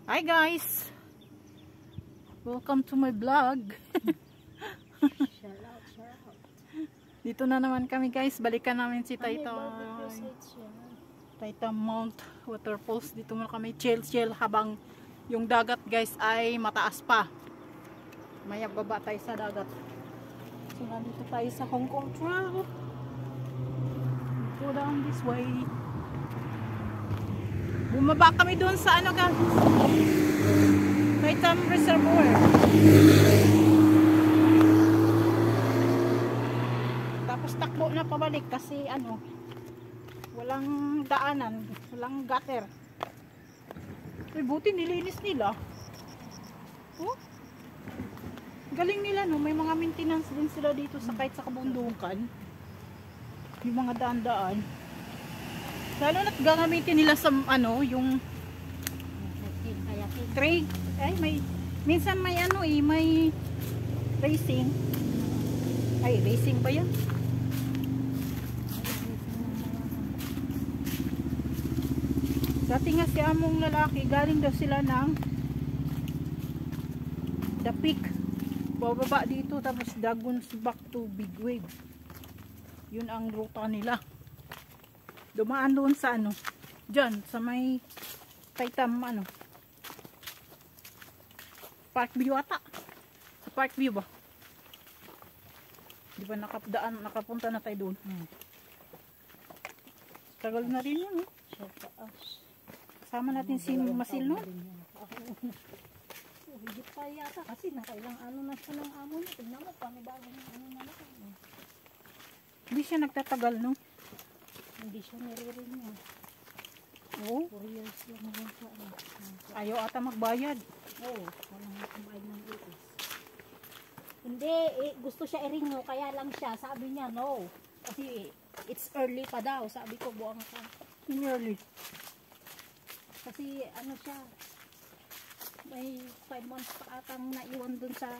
Hi guys! Welcome to my vlog. Shout out. Dito na naman kami guys. Balikan namin si Tayta Mount Waterfalls. Dito muna kami chill habang yung dagat guys ay mataas pa. Maya baba tayo sa dagat. So nandito tayo sa Hong Kong Trail. Go down this way. Bumaba kami doon sa ano guys, Taytam Reservoir. Tapos takbo na pabalik kasi ano, walang daanan, walang gutter. Ay, buti nilinis nila. Oh, galing nila no, may mga maintenance din sila dito sa kahit sa kabundukan. Yung mga daan-daan. Lalo na't gagamitin nila sa ano, yung trade. Ay, may minsan may ano may racing. Ay, racing ba yan? Dati nga si among lalaki, galing daw sila ng The Peak. Bababa dito, tapos Dagon's back to Big Wave. Yun ang ruta nila. Dumaan doon sa ano, dyan, sa may Taytam, ano, Parkview ata. Sa Parkview ba? Di ba nakapunta na tayo doon? Tagal na rin yun, eh. Kasama natin si Masil, no? Hindi pa yata kasi nakailang ano na siya ng amo niya. Tignan mo, panibagong ano na lang. Hindi siya nagtatagal, no? Hindi siya nire-ring niya. Oo. 4 years lang naman siya. Ayaw ata magbayad. Oo, walang kumain ng itis. Hindi, gusto siya i-ring no, kaya lang siya, sabi niya no. Kasi it's early pa daw, sabi ko buwang ka. Early. Kasi ano siya, may 5 months pa atang naiwan dun sa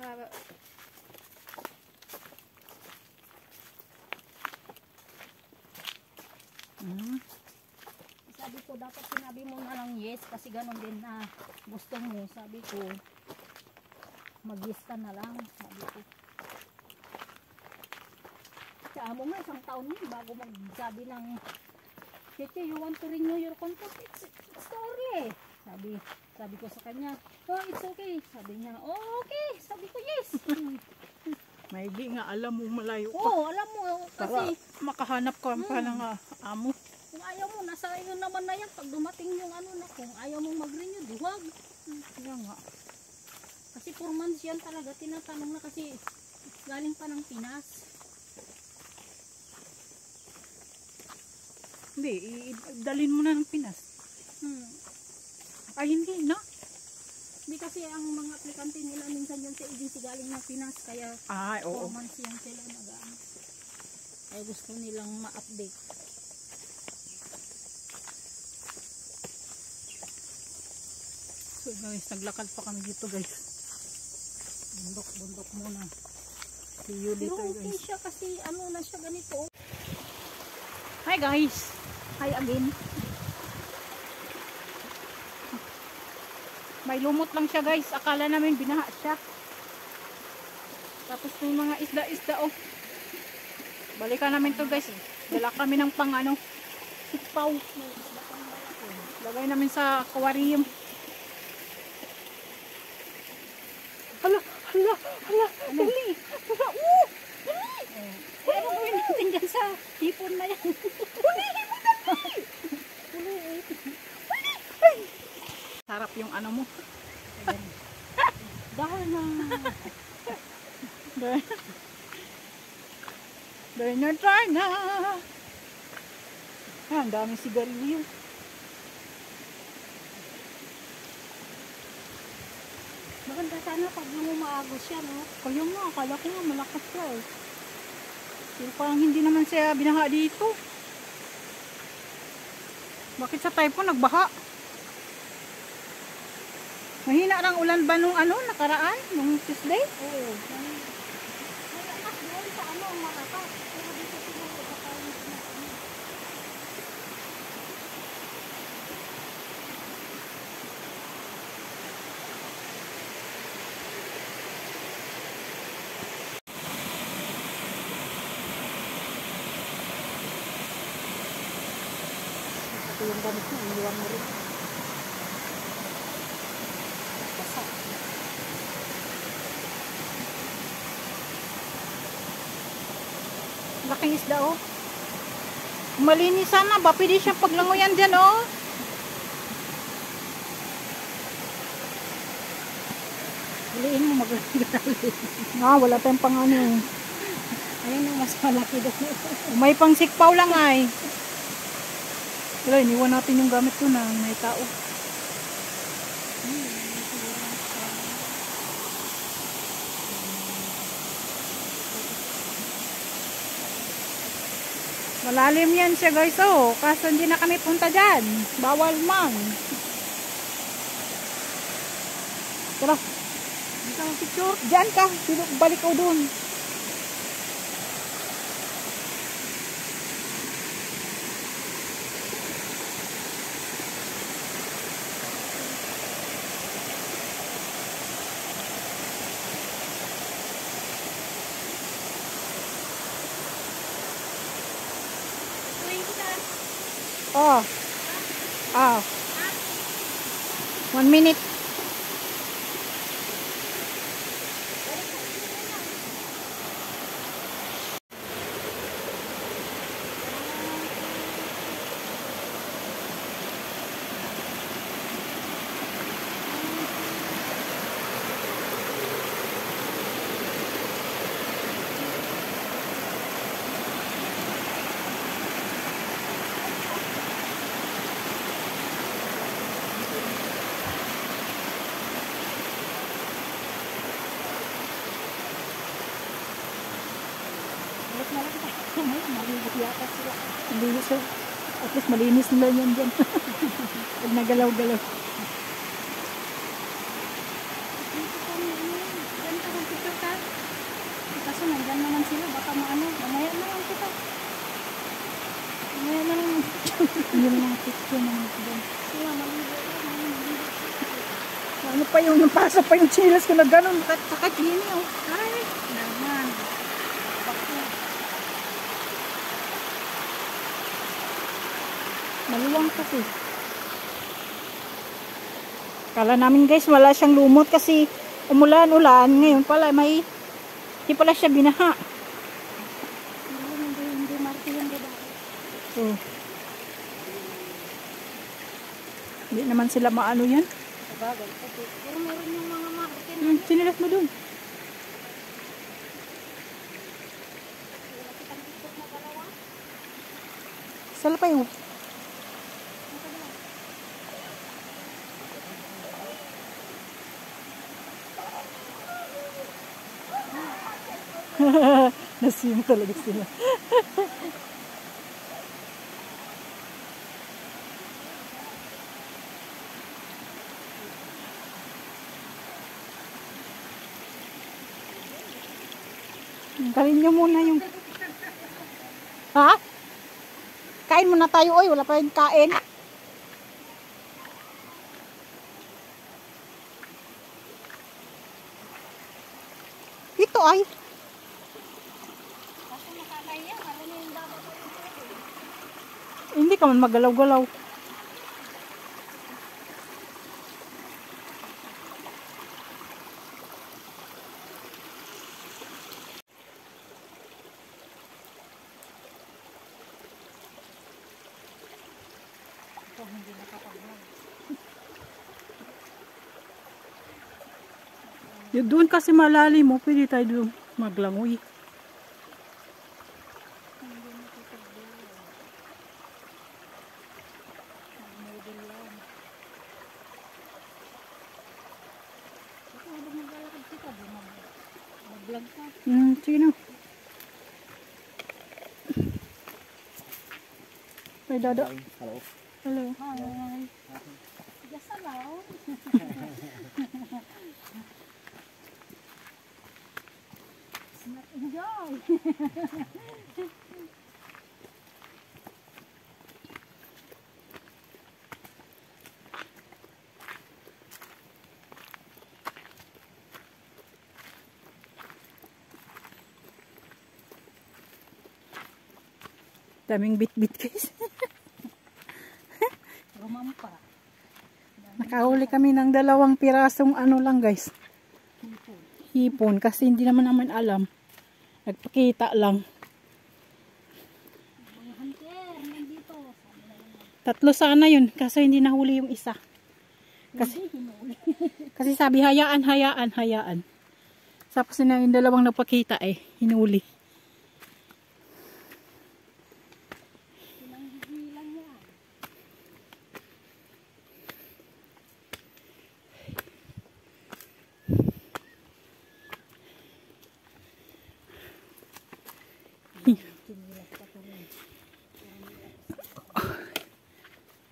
sabi ko dapat sinabi mo na lang yes kasi ganun din na gusto mo. Sabi ko mag-yes ka na lang, sabi ko. Sa amo nga isang taon yun bago magsabi ng Cheche, you want to renew your contract? It's sorry. Sabi ko sa kanya, oh it's okay. Sabi niya, oh okay. Sabi ko yes. Maigi nga, alam mo malayo pa. Oo, alam mo kasi makahanap ka pa ng amo. kung ayaw mo, nasa iyo naman na yan. Pag dumating yung ano na, kung ayaw mong mag-renew, duwag. Kaya nga. Kasi 4 months yan talaga, tinatanong na kasi galing pa ng Pinas. Hindi, dalhin mo na ng Pinas. Ay, hindi na. Hindi kasi ang mga aplikante nila minsan yan sa agency galing ng Pinas, kaya Ay, 4 oo. months yan sila nag-ano. Kaya gusto nilang ma-update. So guys, naglakad pa kami dito guys. Bundok muna. See you Pero later okay guys. siya kasi ano na siya ganito. Hi guys. Hi again. May lumot lang siya guys. Akala namin binaha siya. Tapos may mga isda-isda oh. Balikan namin to guys. Dala kami ng pang ano, sipaw. Lagay namin sa aquarium. Hala. Dali. Dali. Ano gawin natin dyan sa hipon na yan? Sarap yung ano mo. Dahil na. Dinner time na. Ang daming sigarilyo. Maganda sana pag umaagos siya, no? Kaya nga, akala ko nga malakas siya eh. Pero parang hindi naman siya binaha dito. Bakit sa typhoon nagbaha? Mahina lang ulan ba nung ano, nakaraan? Nung Tuesday? Oo. May lakas doon sa ano, matatas. Pero dito siguro kakain na ano. yung damit mo, iniwan mo rin. Basa. Laking isda oh. Malinis sana ba? Pwede siya paglangoyan dyan oh. Huliin mo mag-alali. Wala tayong pang ano eh. Ayun yung mas malaki doon. May pang sikpaw lang ay. Wala, iniwan natin yung gamit ko na may tao. Malalim yan siya guys oh. Kaso hindi na kami punta dyan. Bawal man. Tara. Dito ang picture. Diyan ka. Balik ko dun. Oh. 1 minute. Malinis yata sila. Malinis siya. At least malinis nila yan dyan. Pag nagalaw-galaw. Dito kami, dyan ka ng picture ka. Kaso nandyan naman sila, baka maano, mamaya na lang kita. Mamaya na lang. Hindi na mga picture na mga dyan. Sila, maligo. Ano pa yung napasa pa yung chilas ko na gano'n. Sakit din oh. Ay, naman. Bako. Maluwang kasi. Kala namin guys wala siyang lumot kasi umulan-ulan. Ngayon pala may hindi pala siya binaha. Hindi marti yung babae. Oh. Hindi naman sila maano yan. Sabagay. Pero meron yung mga martin. Sinilas mo dun. Sala pa yung nasim talaga sila. Kain nyo muna yung ha? Kain muna tayo oy, wala pa yung kain. Ito ay Kasi nakakaya, marami yung dapat. hindi ka man magalaw-galaw. Ito, hindi nakapag-vlog. Doon kasi malalim mo, pwede tayo doon maglangoy. Hindi nakapag-vlog. Mag-model lang. Ito, habang naglalakad kita, di mag-vlog ka. Sige na. May dada. Hello. Hello. Hi. Just allow. Enjoy. Daming bit-bit guys. pa. Nakahuli kami ng 2 pirasong ano lang guys. Hipon. Kasi hindi naman alam. Nagpakita lang. Mga hunter, nandito. 3 sana yun. Kaso hindi nahuli yung isa. Kasi sabi hayaan. Tapos na yung 2 nagpakita hinuli. Pinanghihilan niya.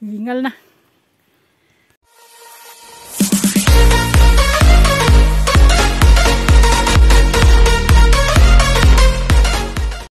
Hingal na.